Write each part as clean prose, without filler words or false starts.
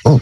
Oh,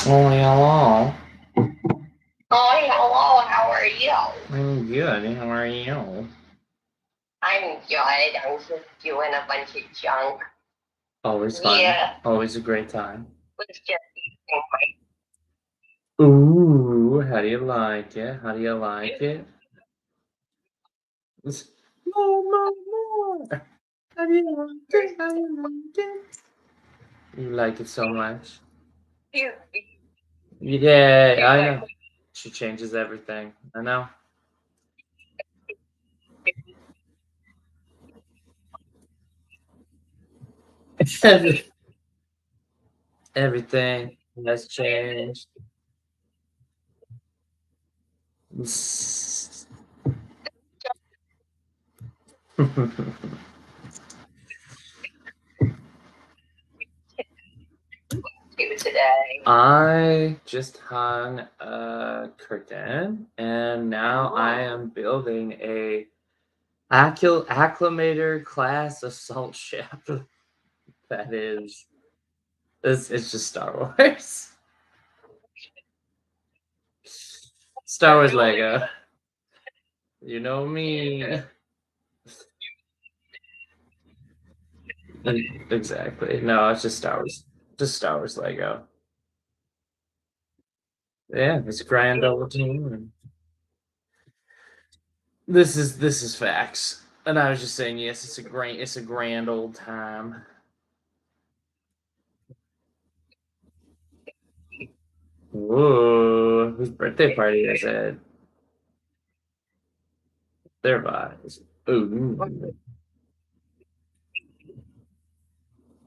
Oh, hello. Oh, hello, how are you? I'm good. How are you? I'm good. I'm just doing a bunch of junk. Always fun. Yeah. Always a great time. Was just eating Ooh, how do you like it? How do you like it? More, more, more. How do you like it? How do you like it? You like it so much. my Yeah, I know. She changes everything. I know. Everything has changed. today. I just hung a curtain, and now I am building a Acclamator-class assault ship. That is, it's just Star Wars. Star Wars Lego. You know me. Exactly. No, it's just Star Wars. Just Star Wars Lego. Yeah, it's a grand old team. This is facts. And I was just saying, yes, it's a grand old time. Whoa, whose birthday party is it? Their vibes. Ooh.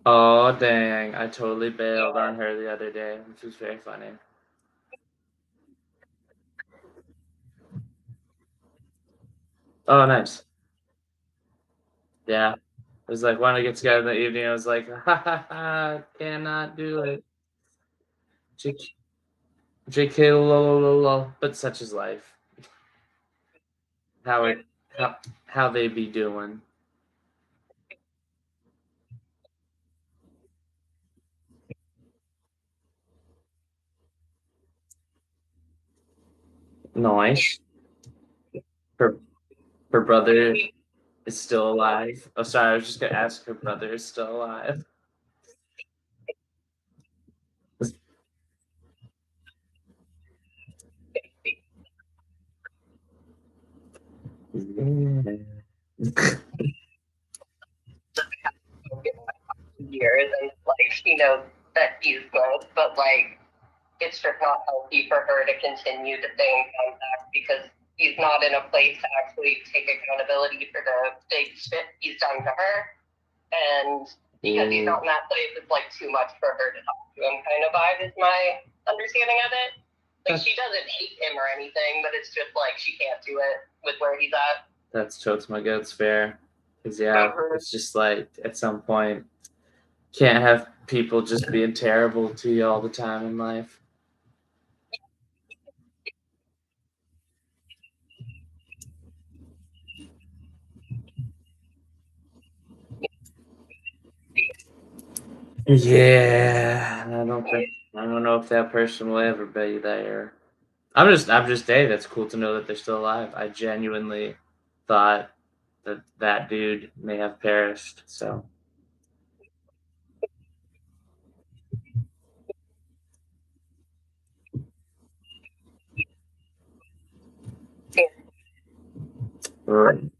Oh dang! I totally bailed on her the other day, which was very funny. Oh, nice. Yeah. It was like, want to get together in the evening. I was like, ha ha ha, cannot do it. J- JK, lol, lol, lol. But such is life. How it, how they be doing. Nice. Her her brother is still alive. Oh, sorry. I was just gonna ask. Her brother is still alive. Years and like she knows that he's good, but like it's just not healthy for her to continue to stay in contact because he's not in a place to actually take accountability for the big shit he's done to her. And because he's not in that place. It's like too much for her to talk to him. Kind of vibe is my understanding of it. Like she doesn't hate him or anything, but it's just like she can't do it with where he's at. That's Chokes My Goat's fair. Because, yeah, it's just like at some point, can't have people just being terrible to you all the time in life. Yeah, I don't know if that person will ever be there. I'm just hey, that's cool to know that they're still alive. I genuinely thought that dude may have perished. So right.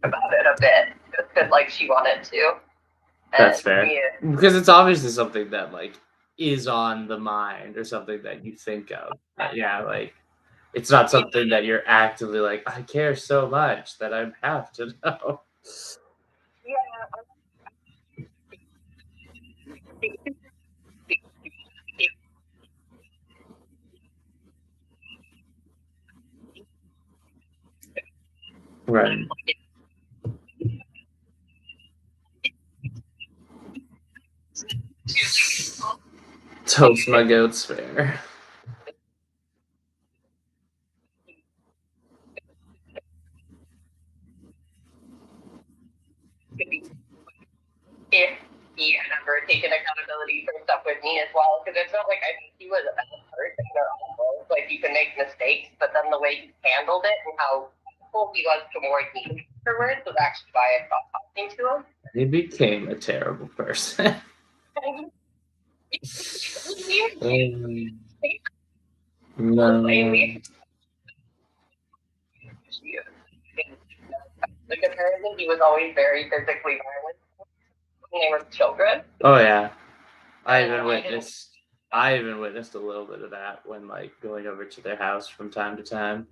About it a bit, just because like she wanted to. That's fair. Because it's obviously something that like is on the mind or something that you think of. Yeah, like it's not something that you're actively like, I care so much that I have to know. Right. Toast My Goat's fair. If he had ever taken accountability for stuff with me as well, because it's not like I think he was a bad person or awful. Like you can make mistakes, but then the way he handled it and how helpful he was towards me afterwards was actually why I stopped talking to him. He became a terrible person. No. Like apparently he was always very physically violent when they were children. Oh yeah. I even witnessed a little bit of that when like going over to their house from time to time.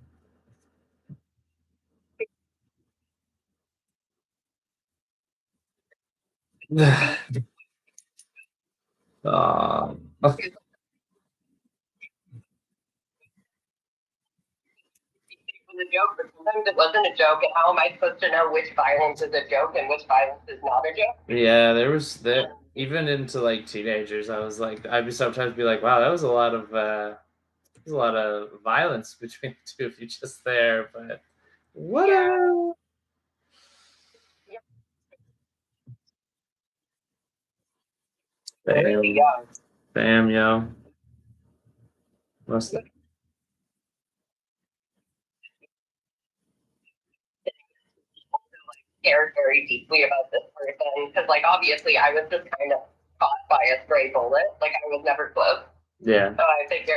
Oh. A joke, but sometimes it wasn't a joke. And how am I supposed to know which violence is a joke and which violence is not a joke? Yeah, there was that even into like teenagers. I was like, I'd be sometimes be like, wow, that was a lot of violence between the two of you just there. But whatever. Bam, bam, yo. What's that? Cared very deeply about this person because, like, obviously, I was just kind of caught by a stray bullet. Like, I was never close. Yeah. So I think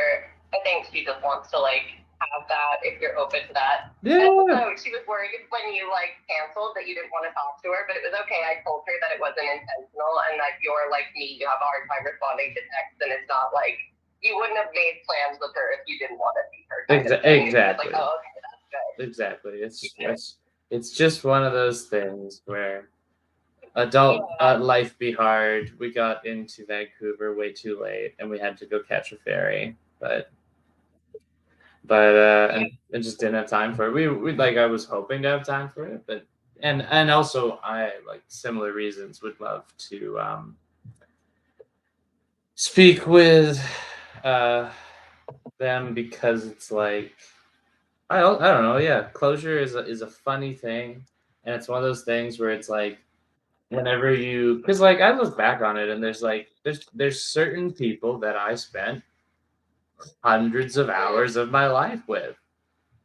she just wants to like have that if you're open to that. Yeah. Also, she was worried when you like canceled that you didn't want to talk to her, but it was okay. I told her that it wasn't intentional and that you're like me, you have a hard time responding to texts, and it's not like you wouldn't have made plans with her if you didn't want to see her. Exactly. Like, oh, okay, that's good. Exactly. It's just one of those things where adult life be hard. We got into Vancouver way too late, and we had to go catch a ferry. But and just didn't have time for it. We like I was hoping to have time for it, but and also I like similar reasons would love to speak with them because it's like I don't know. Yeah, closure is a funny thing, and it's one of those things where it's like whenever you because like I look back on it and there's certain people that I spent hundreds of hours of my life with,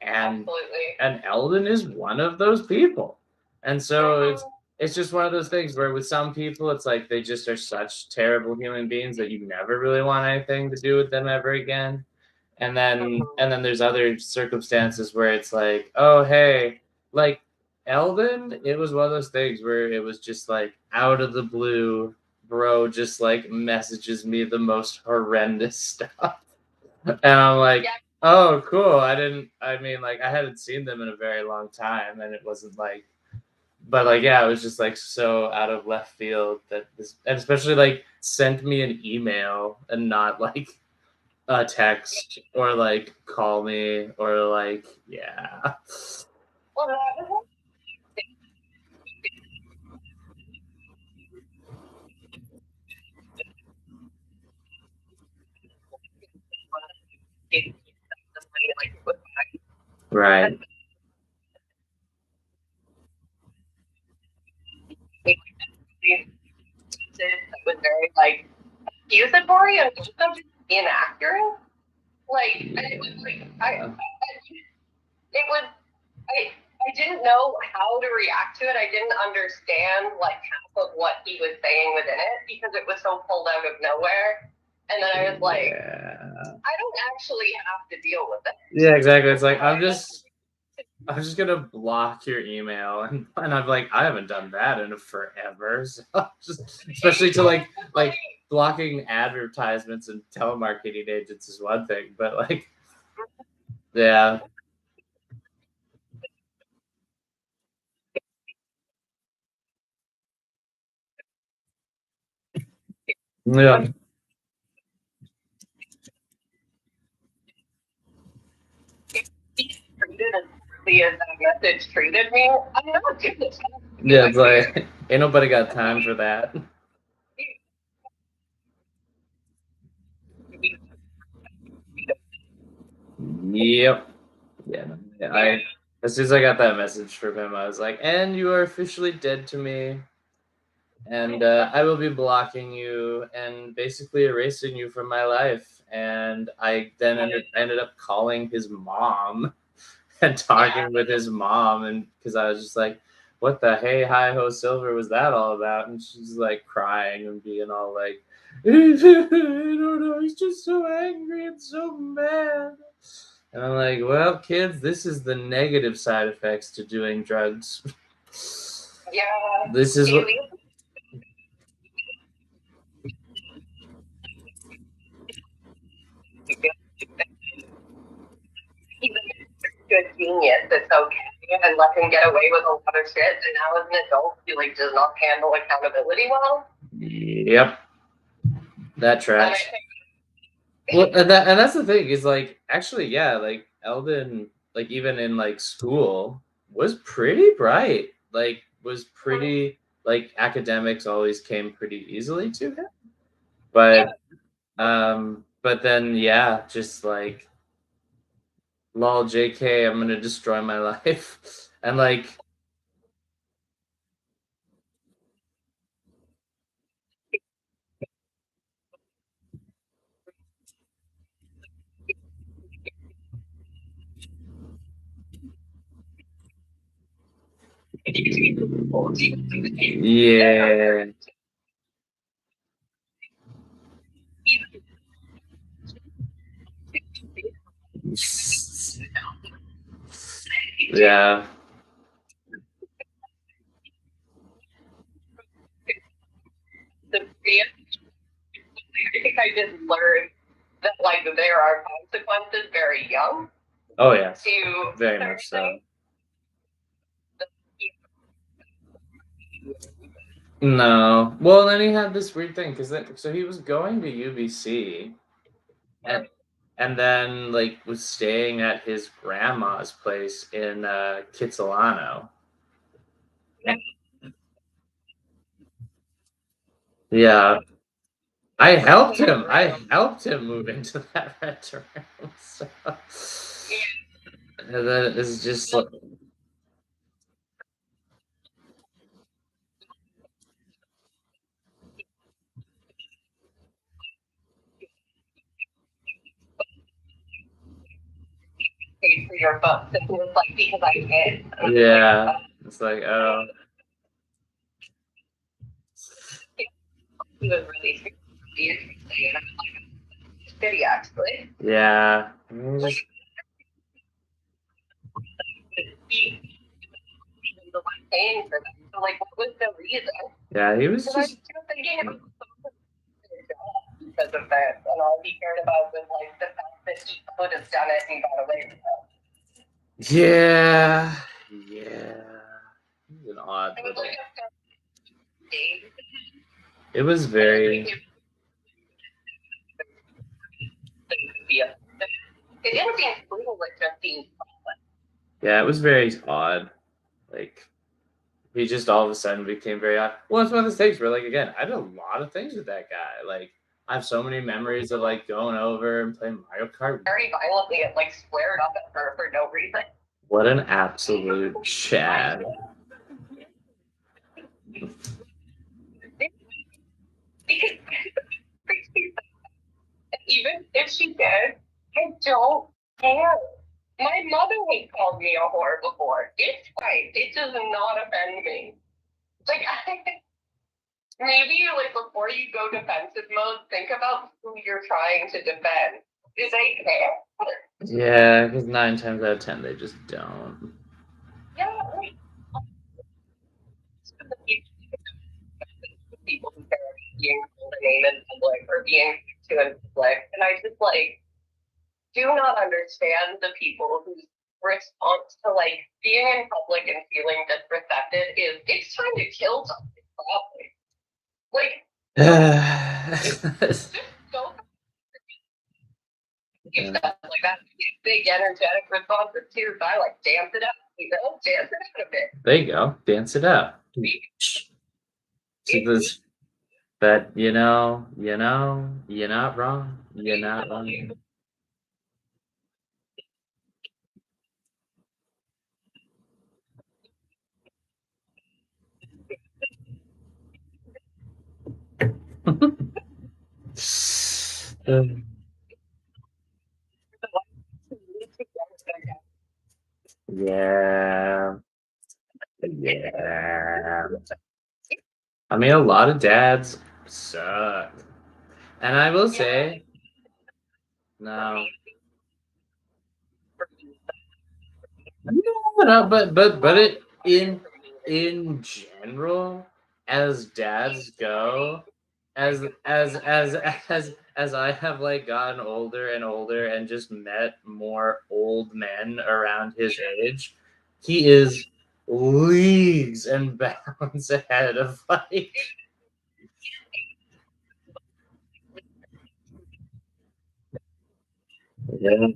and Eldon is one of those people, and so it's just one of those things where with some people it's like they just are such terrible human beings that you never really want anything to do with them ever again. And then there's other circumstances where it's like, oh hey, like Eldon, it was one of those things where it was just like out of the blue, bro just like messages me the most horrendous stuff. And I'm like, oh cool. I mean like I hadn't seen them in a very long time and it wasn't like but like yeah, it was just like so out of left field that this, and especially like sent me an email and not like a text or like call me or like yeah. Well, that was like it was Right. very like accusatory and inaccurate. Like it was like it was I didn't know how to react to it. I didn't understand like half of what he was saying within it because it was so pulled out of nowhere. And then I was like, I don't actually have to deal with it. Yeah, exactly. It's like I'm just gonna block your email, and I'm like I haven't done that in forever. So just especially to like blocking advertisements and telemarketing agents is one thing, but like yeah. Yeah. Treated as poorly as that message treated me. I'm not doing this. Yeah, it's like ain't nobody got time for that. Yep. Yeah. I as soon as I got that message from him, I was like, "And you are officially dead to me, and I will be blocking you and basically erasing you from my life." And I then ended up calling his mom and talking with his mom, and because I was just like, "What the hey hi ho silver was that all about?" And she's like crying and being all like, "I don't know, he's just so angry and so mad." And I'm like, "Well, kids, this is the negative side effects to doing drugs." Yeah. This is what. He's a good genius. It's okay, and let him get away with a lot of shit. And now as an adult, he like does not handle accountability well. Yep, that tracks. Well, and that's the thing is like actually yeah, like Eldon, like even in like school was pretty bright, like was pretty like academics always came pretty easily to him, but then yeah, just like lol JK, I'm gonna destroy my life. And like yeah. Yeah. I think I just learned that like there are consequences very young. Oh yeah. To very much so. No. Well, then he had this weird thing because so he was going to UBC, and then like was staying at his grandma's place in Kitsilano. Yeah, I helped him. I helped him move into that renter room. So, and then it's just like, paid for your books, and he was like, because I did. yeah, it's like oh. He was really interesting, and I was like, did he actually? Yeah. Just, He was the one paying for them. So like, what was the reason? yeah, he was just. I was thinking it was because of that, and all he cared about was like the fact that he could have done it and got away with it. Yeah. Yeah. He's an odd. It was like a day. It was very. It didn't seem brutal, it just seemed. Yeah, it was very odd. Like he just all of a sudden became very odd. Well, it's one of those things where, like, again, I did a lot of things with that guy. Like, I have so many memories of like going over and playing Mario Kart. Very violently and like squared up at her for no reason. What an absolute Chad. Even if she did, I don't care. My mother has called me a whore before. It's fine. It does not offend me. Like, maybe like before you go defensive mode, think about who you're trying to defend. Do they care? Yeah, because 9 times out of 10 they just don't. Yeah. People who care about being called a name in public or being to in public, and I just like do not understand the people whose response to like being in public and feeling disrespected is it's time to kill something. Probably. Like, so like that big energetic responses too. So I like dance it up, dance it out a bit. There you go, dance it up. See this? That you're not wrong. You're not wrong. Yeah. Yeah. I mean, a lot of dads suck. And I will say, no. No, but it in general, as dads go, as I have like gotten older and older and just met more old men around his age, he is leagues and bounds ahead of like. Yeah.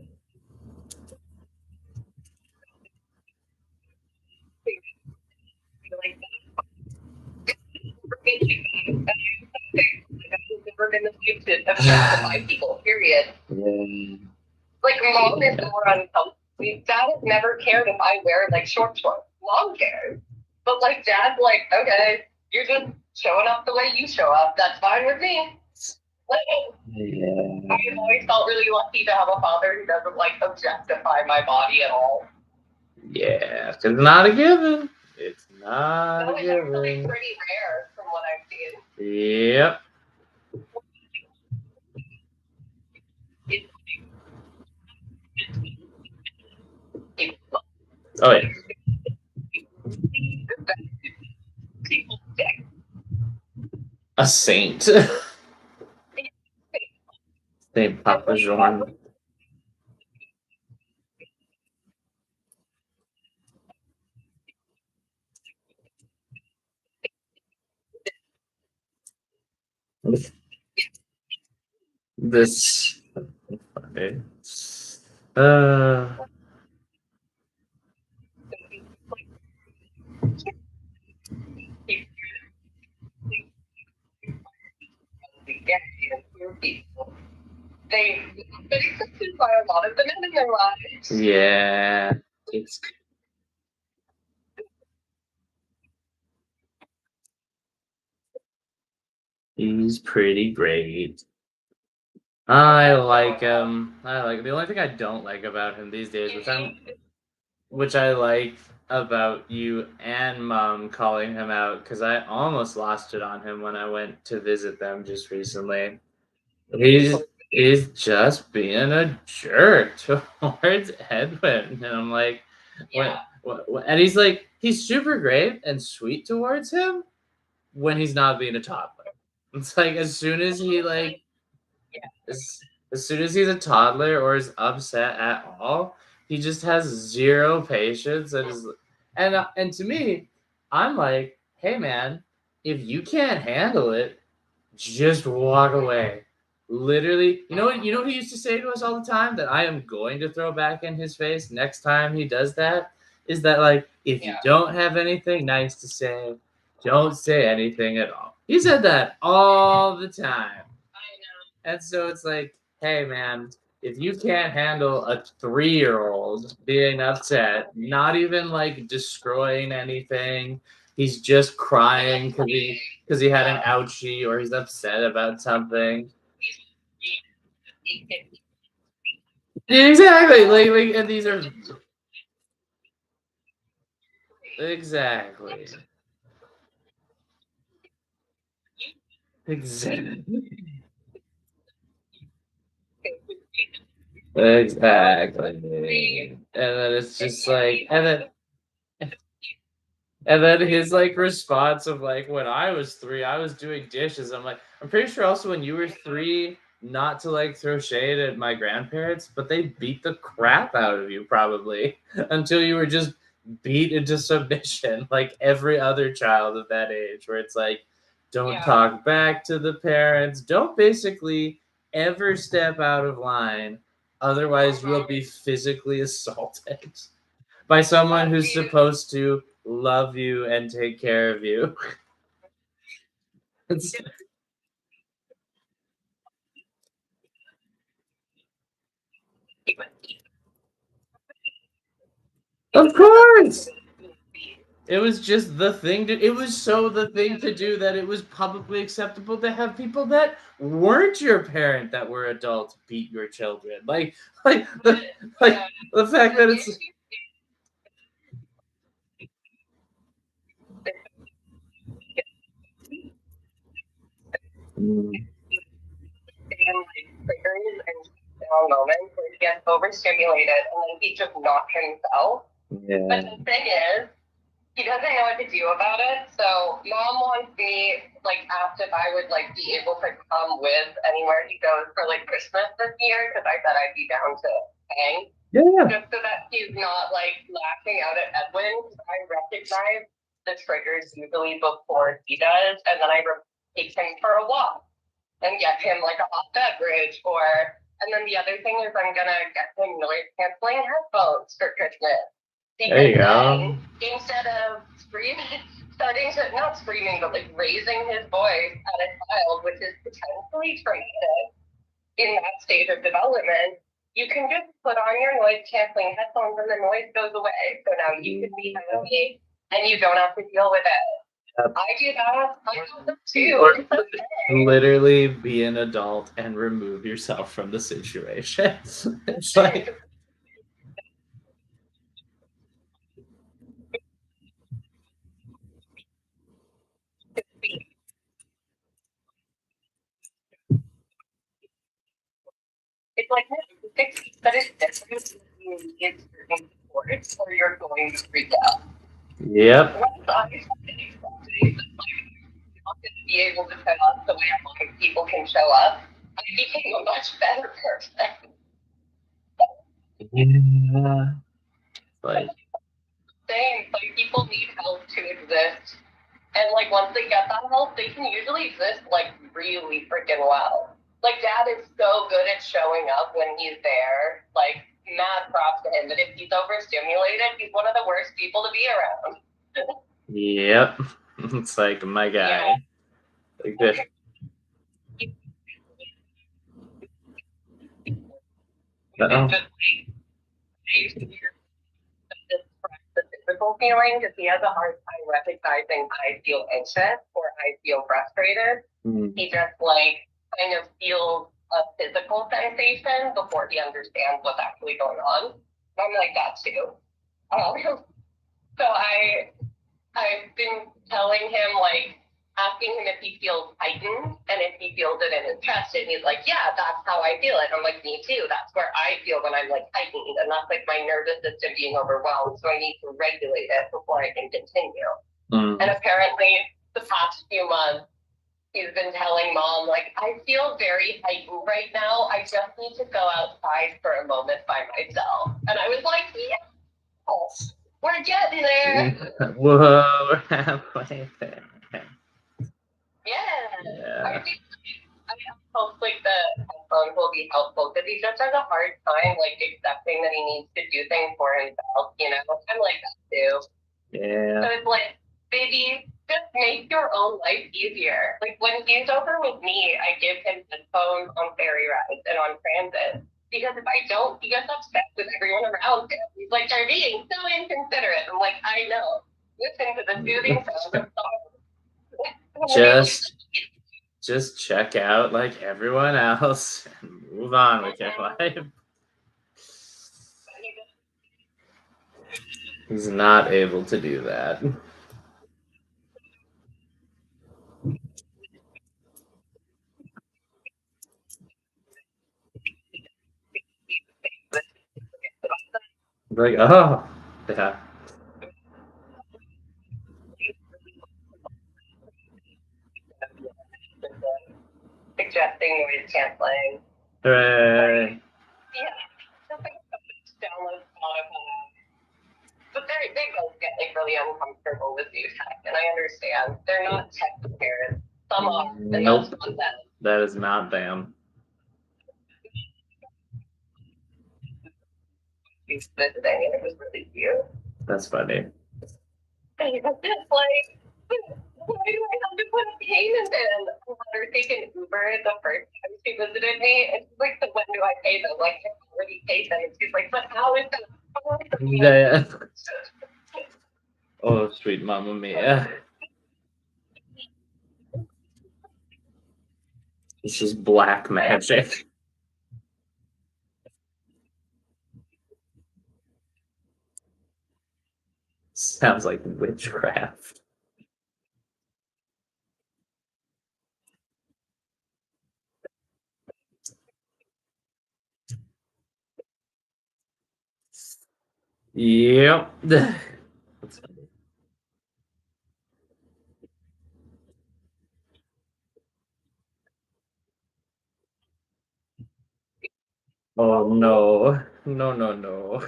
Never been the type to objectify people, period. Like, mom is more uncomfortable. Dad has never cared if I wear like short shorts. Mom cares. But like dad's like, okay, you're just showing up the way you show up. That's fine with me. Like, I've always felt really lucky to have a father who doesn't like objectify my body at all. Yeah, it's not a given. It's not a given. It's pretty rare from what I've seen. Yep. Oh yeah. A saint. Saint Papa Jean. This. Okay. They've been accepted by a lot of the men in their lives. Yeah. He's pretty great. I like him. The only thing I don't like about him these days, which I like about you and Mom calling him out, because I almost lost it on him when I went to visit them just recently. He's just being a jerk towards Edwin, and I'm like, what? And he's like, he's super great and sweet towards him when he's not being a toddler. It's like as soon as he like, as soon as he's a toddler or is upset at all, he just has zero patience and is and to me, I'm like, hey man, if you can't handle it, just walk away. Literally, you know what he used to say to us all the time that I am going to throw back in his face next time he does that is that like if you don't have anything nice to say, don't say anything at all. He said that all the time. And so it's like, hey man, if you can't handle a 3-year-old being upset, not even like destroying anything, he's just crying because he had an ouchie or he's upset about something. Exactly, like, and these are exactly, exactly, exactly, and then it's just like, and then his like response of like when I was 3, I was doing dishes. I'm like, I'm pretty sure also when you were 3, not to like throw shade at my grandparents, but they beat the crap out of you probably until you were just beat into submission, like every other child of that age, where it's like, don't talk back to the parents, don't basically ever step out of line, otherwise you will be physically assaulted by someone who's supposed to love you and take care of you. Of course. It was just the thing to it was so the thing to do that it was publicly acceptable to have people that weren't your parent that were adults beat your children. Like the fact that it's triggers and moments where he gets overstimulated and then he just not himself. Yeah. But the thing is, he doesn't know what to do about it. So mom wants me, like, asked if I would like be able to come with anywhere he goes for like Christmas this year because I said I'd be down to hang. Yeah. Just so that he's not like lashing out at Edwin. I recognize the triggers usually before he does, and then I take him for a walk and get him like a hot beverage and then the other thing is I'm gonna get him noise canceling headphones for Christmas. There you go. Instead of starting to not screaming, but like raising his voice at a child, which is potentially traumatic in that stage of development, you can just put on your noise canceling headphones and the noise goes away. So now you can be happy and you don't have to deal with it. I do that. I do that too. Literally be an adult and remove yourself from the situation. It's like it's like but it's different it's sports or you're going to freak out. yep. Be able to show up the way a lot of people can show up, I became a much better person. Yeah. Like Same, like people need help to exist. And like once they get that help, they can usually exist like really freaking well. Like dad is so good at showing up when he's there. Like mad props to him. But if he's overstimulated, he's one of the worst people to be around. yep. It's like my guy. Yeah. Like this. Uh-oh. The physical feeling because he has a hard time recognizing I feel anxious or I feel frustrated. He just like kind of feels a physical sensation before he understands what's actually going on. I'm like that too. So I've been telling him like asking him if he feels heightened and if he feels it in his chest, and he's like, yeah, that's how I feel it. I'm like, me too. That's where I feel when I'm like heightened, and that's like my nervous system being overwhelmed. So I need to regulate it before I can continue. And apparently, the past few months, he's been telling mom like, I feel very heightened right now. I just need to go outside for a moment by myself. And I was like, yeah. We're getting there. Whoa, we're halfway there. Yeah. I Yeah. think hope like the headphones will be helpful because he just has a hard time like accepting that he needs to do things for himself, you know. I'm like that too. Yeah. So it's like, baby, just make your own life easier. Like when he's over with me, I give him headphones on ferry rides and on transit. Because if I don't, he gets upset with everyone around him. He's like, they're being so inconsiderate. I'm like, I know. Listen to the soothing sound of songs. Just check out like everyone else and move on with your life. He's not able to do that. Like, oh, yeah. Suggesting noise canceling. Hooray. Yeah. Just like download Spotify. But they both get like really uncomfortable with new tech, and I understand. They're not tech parents. Some are, and Nope. that's not them. That is not them. He's visiting, and it was really cute. That's funny. And he was just like, why do I have to put a payment in? I had her take an Uber the first time she visited me, and she's like, so when do I pay them? Like, I already paid them. And she's like, but how is that? Yeah. Oh, sweet Mamma Mia. This is black magic. Sounds like witchcraft. Yep. Oh no. No, no, no.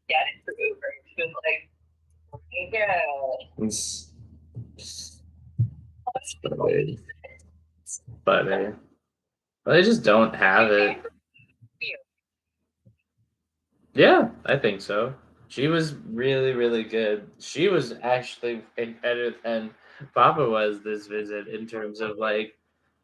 Get it for Uber. She was like, yeah. It's funny. But they just don't have it. Yeah, I think so. She was really, really good. She was actually way better than Papa was this visit in terms of like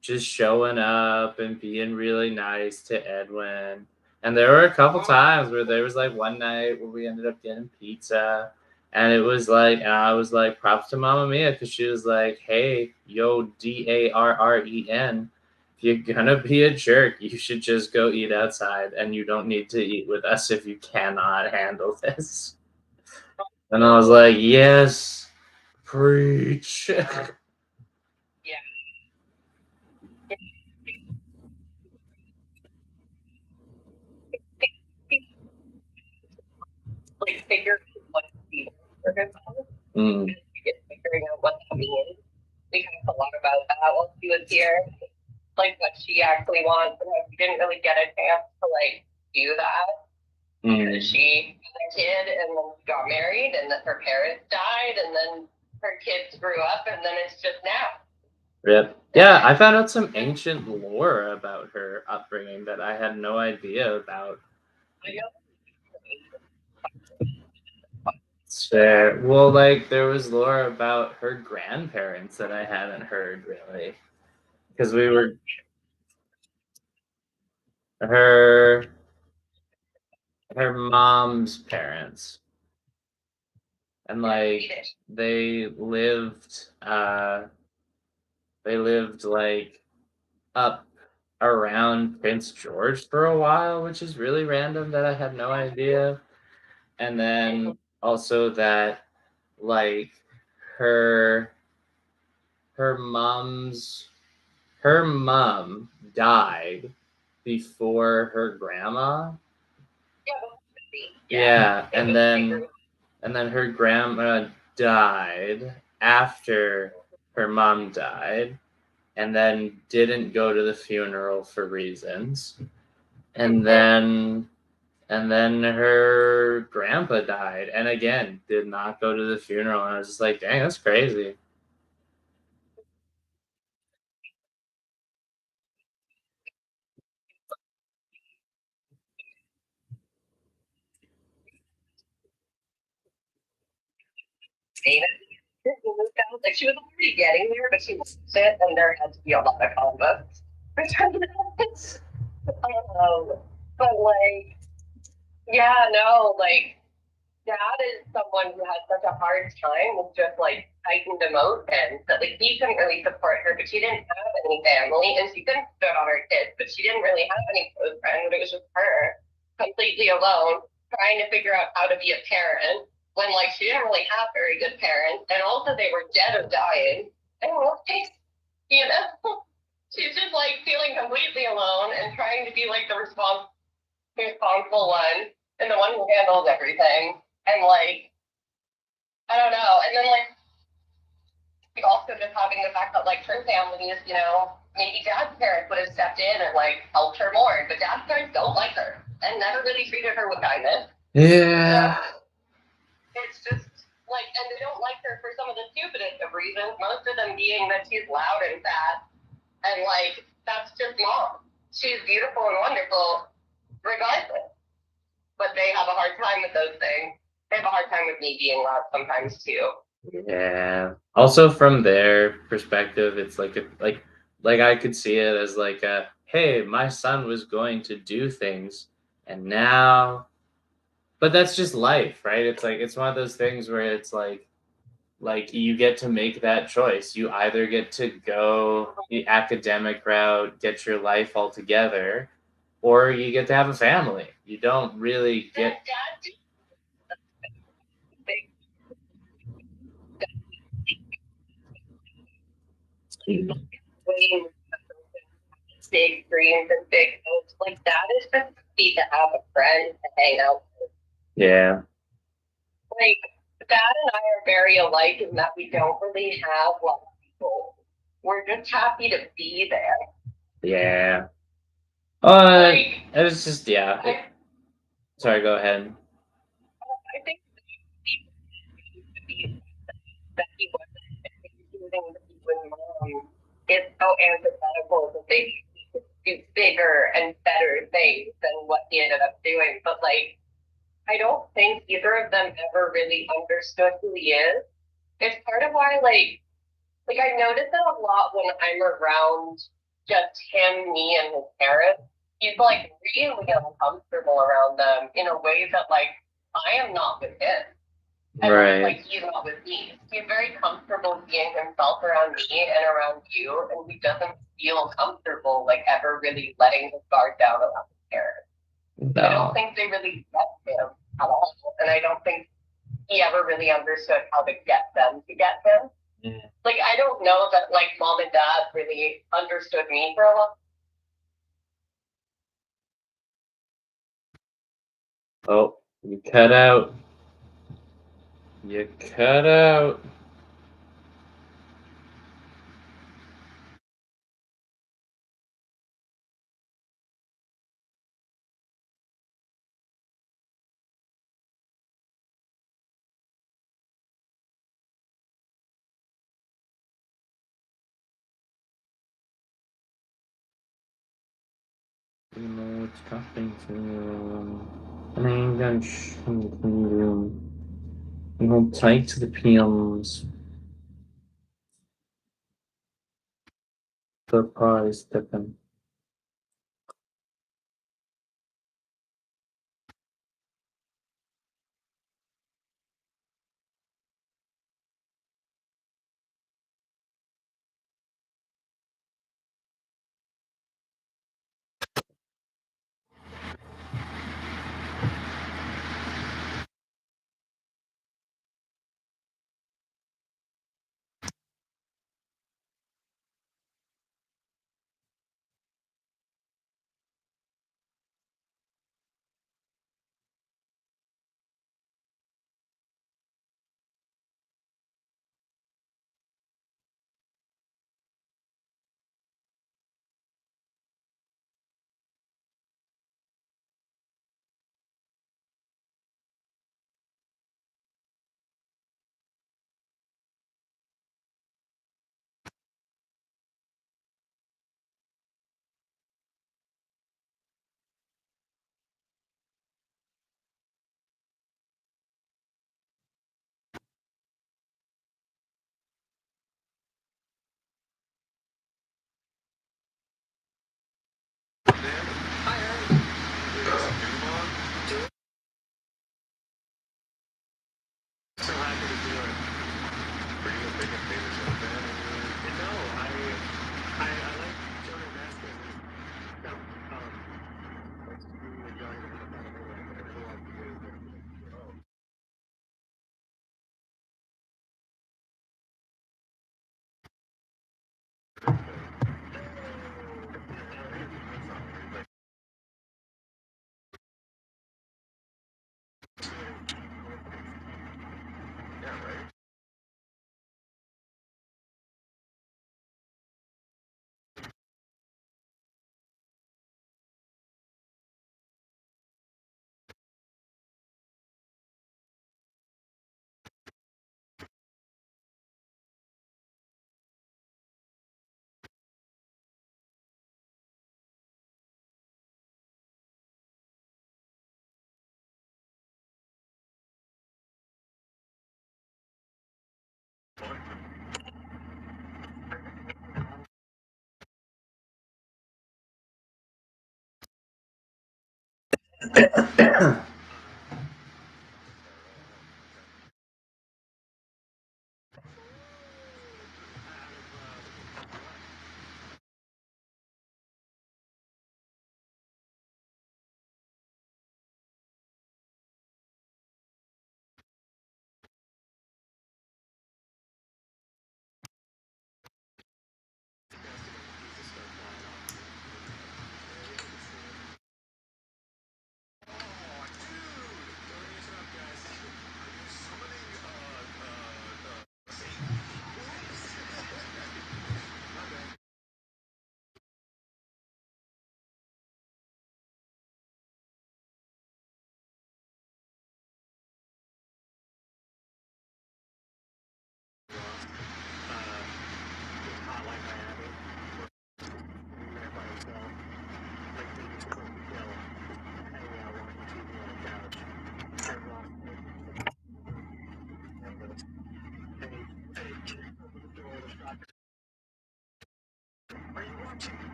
just showing up and being really nice to Edwin. And there were a couple times where there was like one night where we ended up getting pizza. And it was like, and I was like, props to Mama Mia, because she was like, hey, yo, Darren, if you're gonna be a jerk, you should just go eat outside and you don't need to eat with us if you cannot handle this. And I was like, yes, preach. Like figure out what he wants for himself. Mm. Figuring out what that means. We talked a lot about that while she was here. Like what she actually wants, and we didn't really get a chance to like do that. Because she had a kid and then got married, and then her parents died, and then her kids grew up, and then it's just now. Rip. Yeah, I found out some ancient lore about her upbringing that I had no idea about. Fair. Well, like there was lore about her grandparents that I hadn't heard really, because we were her her mom's parents, and like they lived like up around Prince George for a while, which is really random that I had no idea. And then also that like her her mom's her mom died before her grandma. Yeah, and then her grandma died after her mom died. and then didn't go to the funeral for reasons. And then her grandpa died, and again did not go to the funeral. And I was just like, dang, that's crazy. Like she was already getting there, but she lost it, and there had to be a lot of conflicts between us. But like, yeah, no, like dad is someone who has such a hard time with just like heightened emotions that like he couldn't really support her, but she didn't have any family, and she couldn't stood on her kids, but she didn't really have any close friends. It was just her completely alone trying to figure out how to be a parent when like she didn't really have very good parents, and also they were dead or dying, and like, you know, she's just like feeling completely alone and trying to be like the responsible one and the one who handles everything. And like, I don't know. And then like also just having the fact that like her family is, maybe dad's parents would have stepped in and like helped her more, but dad's parents don't like her and never really treated her with kindness. Yeah. It's just like, and they don't like her for some of the stupidest of reasons, most of them being that she's loud and fat. And like, that's just mom. She's beautiful and wonderful regardless. But they have a hard time with those things. They have a hard time with me being loud sometimes too. Yeah. Also, from their perspective, it's like like I could see it as like a, hey, my son was going to do things, and now, but that's just life, right? It's like it's one of those things where it's like you get to make that choice. You either get to go the academic route, get your life all together, or you get to have a family. You don't really get. Big dreams and big hopes. Like that is just happy to have a friend to hang out with. Yeah. Like Dad and I are very alike in that we don't really have lots of people. We're just happy to be there. Yeah. Like It's just sorry, go ahead. I think that he wasn't using the with mom is so antithetical that they do bigger and better things than what he ended up doing. But like I don't think either of them ever really understood who he is. It's part of why like I notice it a lot when I'm around just him, me, and his parents. He's like really uncomfortable around them in a way that like I am not with him. And like Right. he's not with me. He's very comfortable being himself around me and around you, and he doesn't feel comfortable like ever really letting his guard down around his parents. I don't No. think they really get him at all, and I don't think he ever really understood how to get them to get him. Yeah. Like I don't know that like mom and dad really understood me for a while. Oh, you cut out. You cut out. You know what's happening to you. And I'm going to hold tight to the pins. The prize tipping.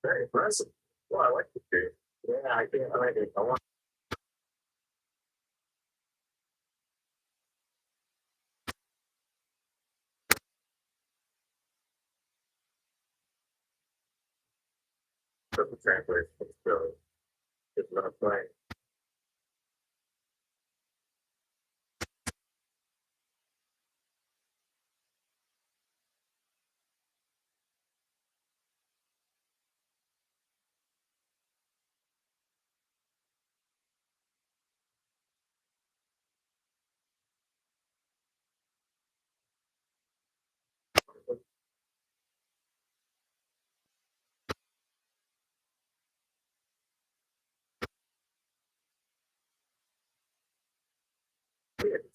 Very impressive. Well, I like the dude. Yeah, I think I like it. I want to translate. It's really, it's not playing.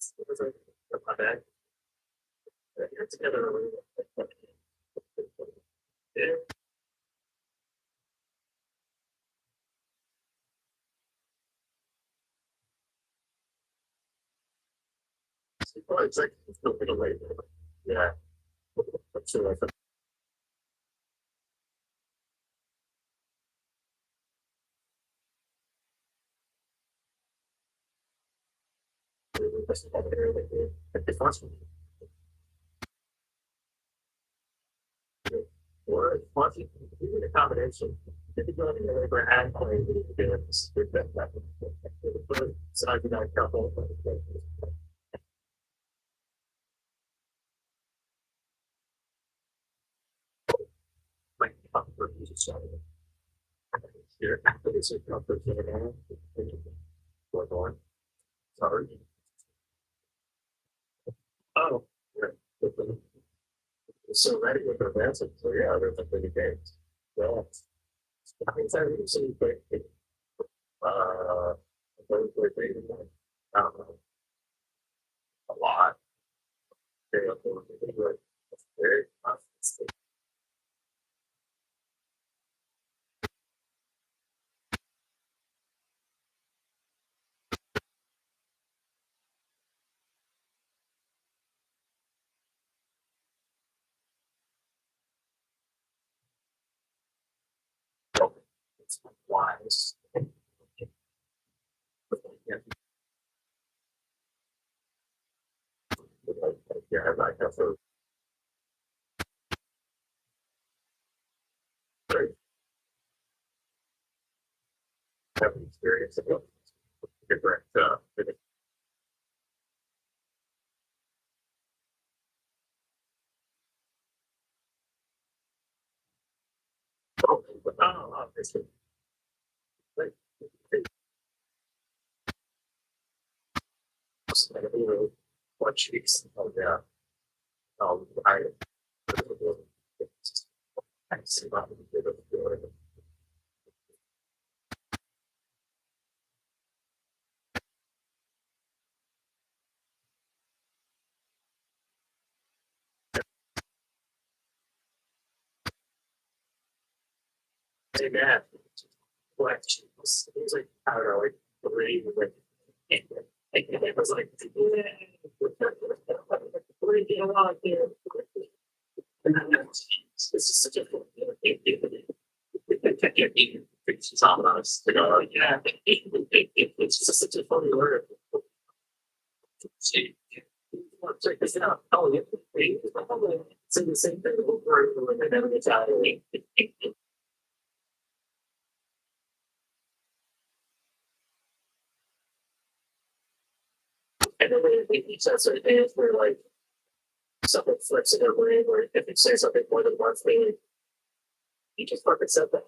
It's like, my bad. It's together. Yeah. It's like, it's a little late. Yeah. I'm sure I it's awesome. Or it's watching even a combination. If you go to the labor and play video games, so I can have a couple. Like, for music song. Here, it's a comfort zone. What on? Sorry. Oh, yeah. So ready with their dancing. So yeah, they're the video games. Well, I think I usually play uh play video games. A lot. Very very it's wise. Yeah, I like that for very heavy experience of different it's like what cheeks. Oh yeah. I see about say that. What cheeks? It was like I don't know, like three like it was like yeah, we're getting along here. And then this is such a it's on us to go, yeah, it's just such a funny word. See, check this out. Oh, yeah, say the same thing over and over and never gets out of me. And then each says certain things where like something flips in their brain, where if you say something more than once, they you just fucking said that.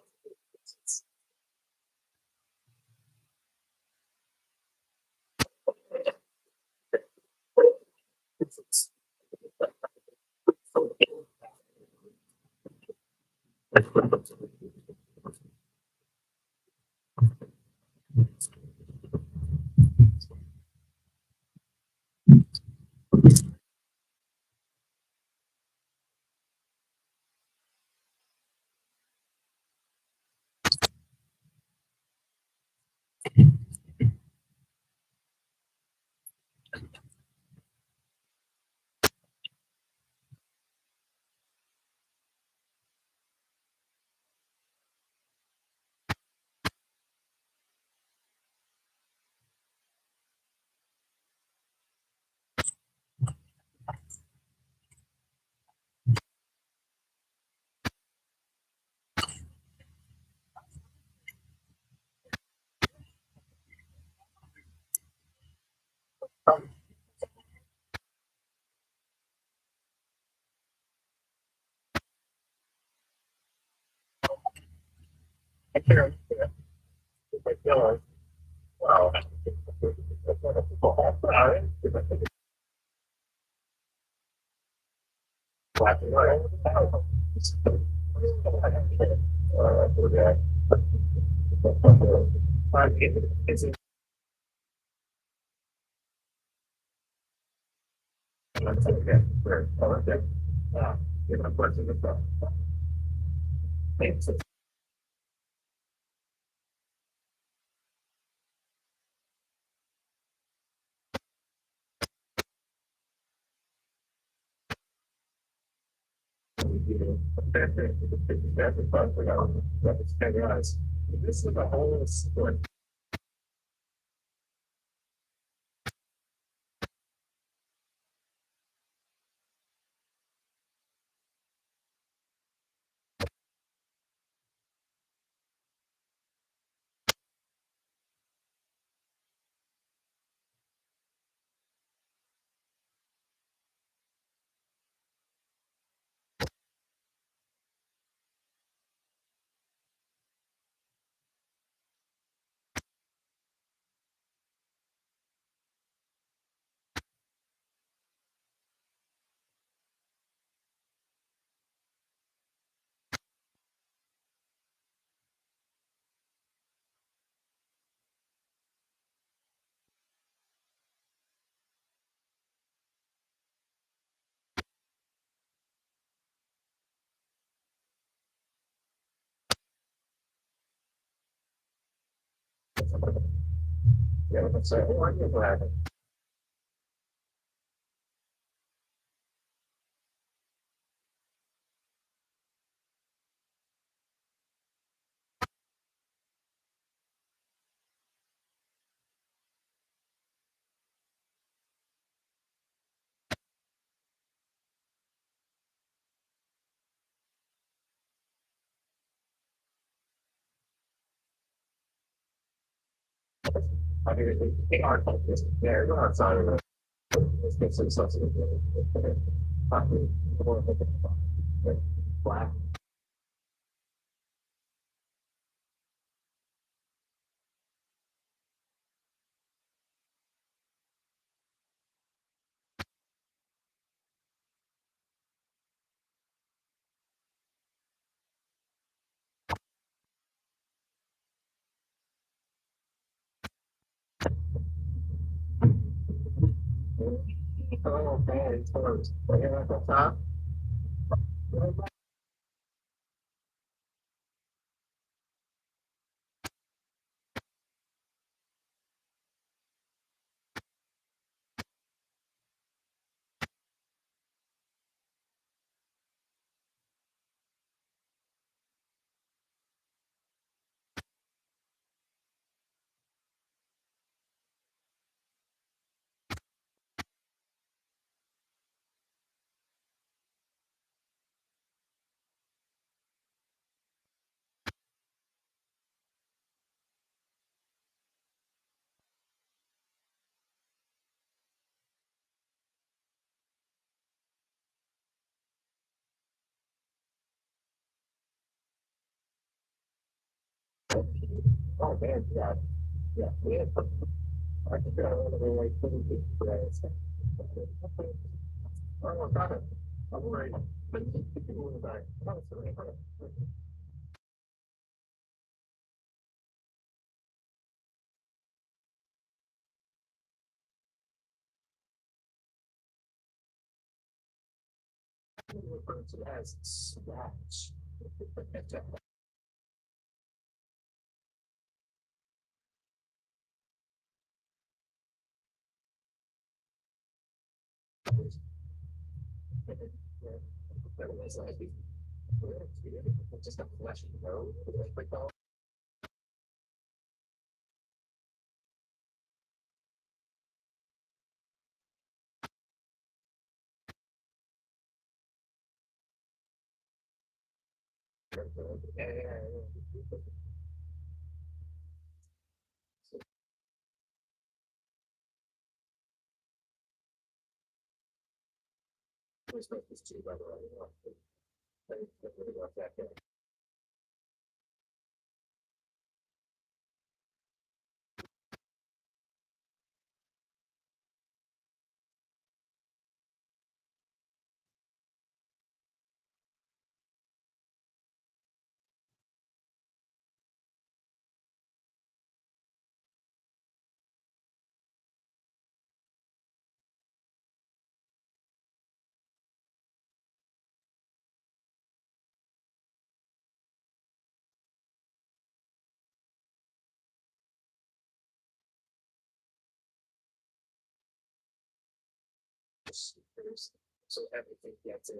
So everything gets in.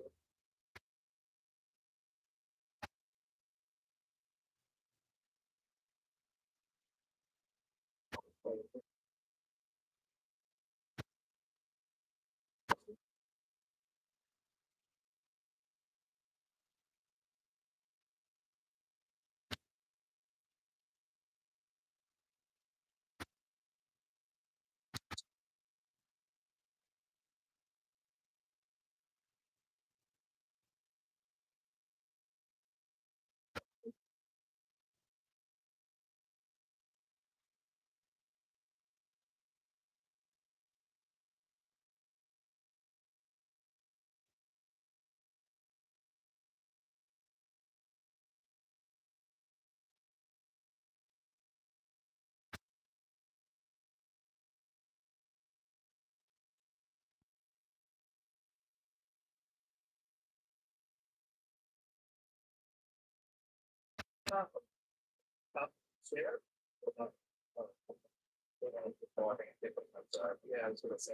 Share. Yeah, I was gonna say.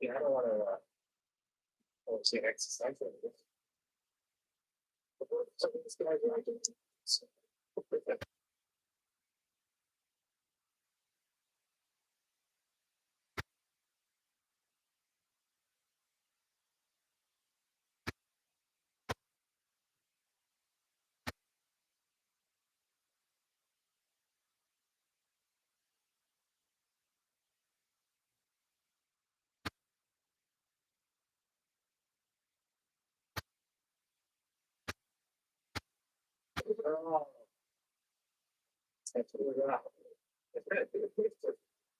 Yeah, I don't want to say exercise. Some of these guys are like, Oh, it's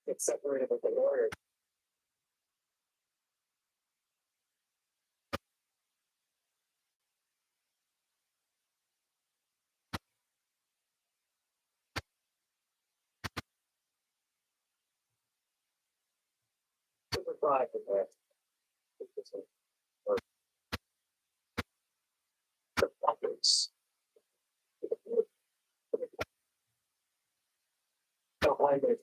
it's separated with the lawyer. Super five in there. Or the buckets. Behind it.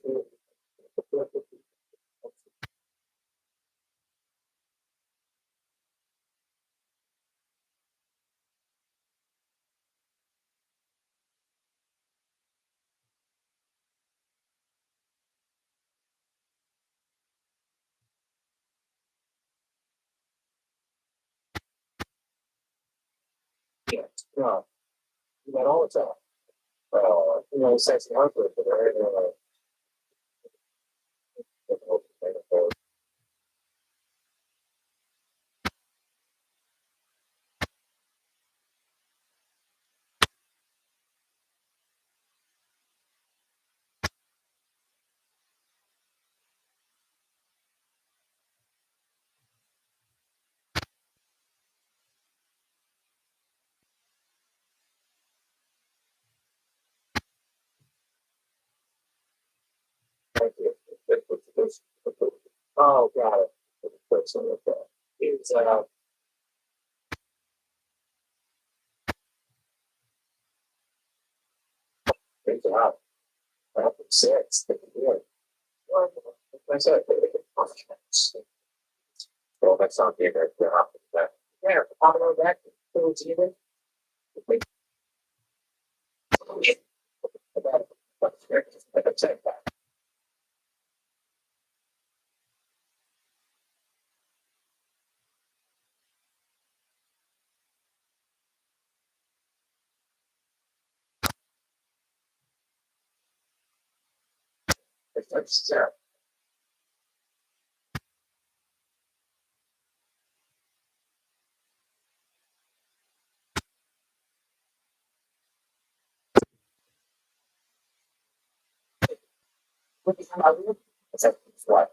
Yeah, no, you got all the time. Sexy hardware for there. Oh, got it. It's great job. Six. Yeah. I said, well, that's not the other. Yeah, I'm going back to the TV. It's Sarah. What?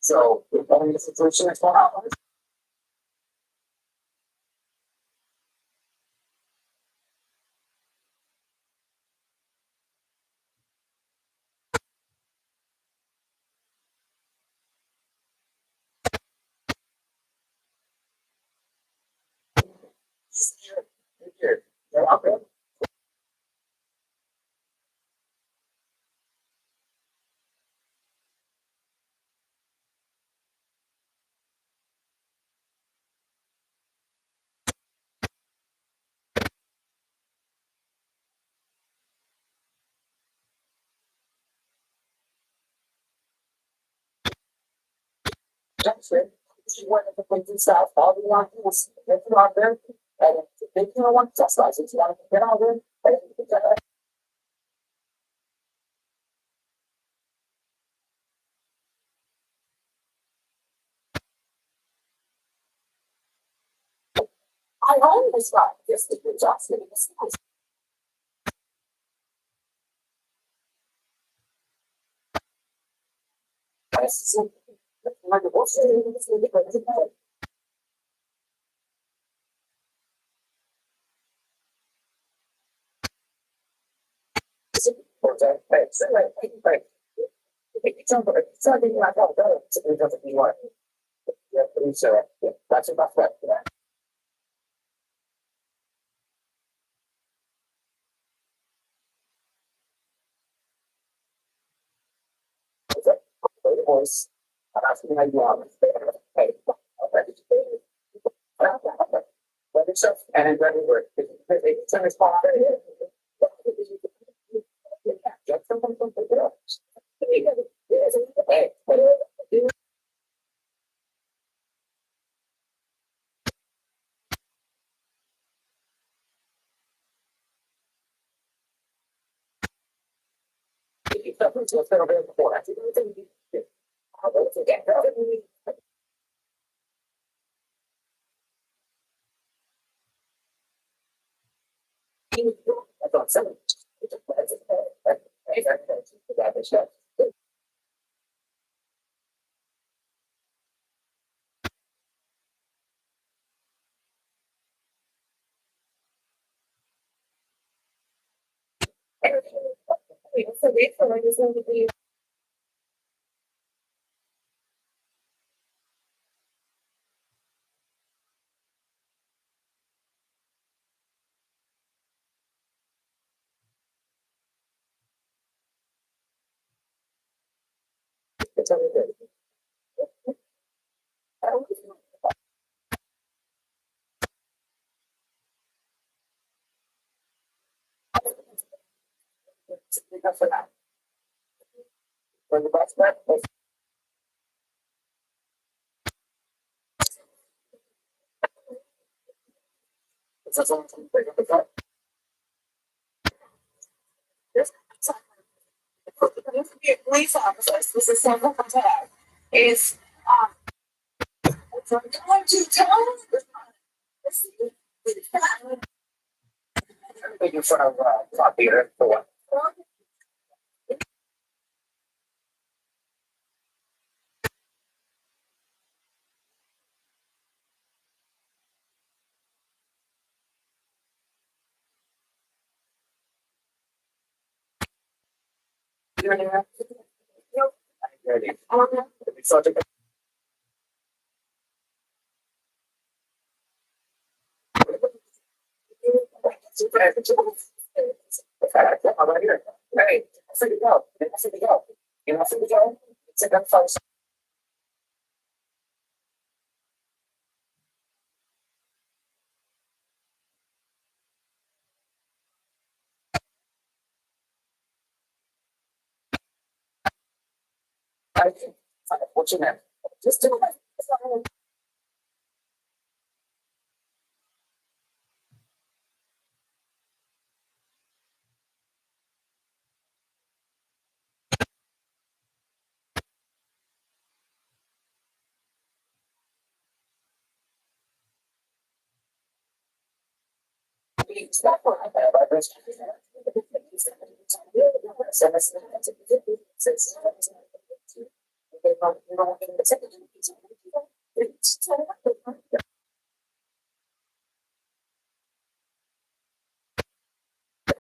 So, we're having a situation that's going on. Here, they're out there. That's it. This is one of the things inside. All the young people, if you're out there, and if you don't want to test license, you want to get out there, I own this guy. This is the job. That's about right. Voice. Asking how you are. Hey, but it's just, and it doesn't work. It's a response. Just something to pick it up. Hey,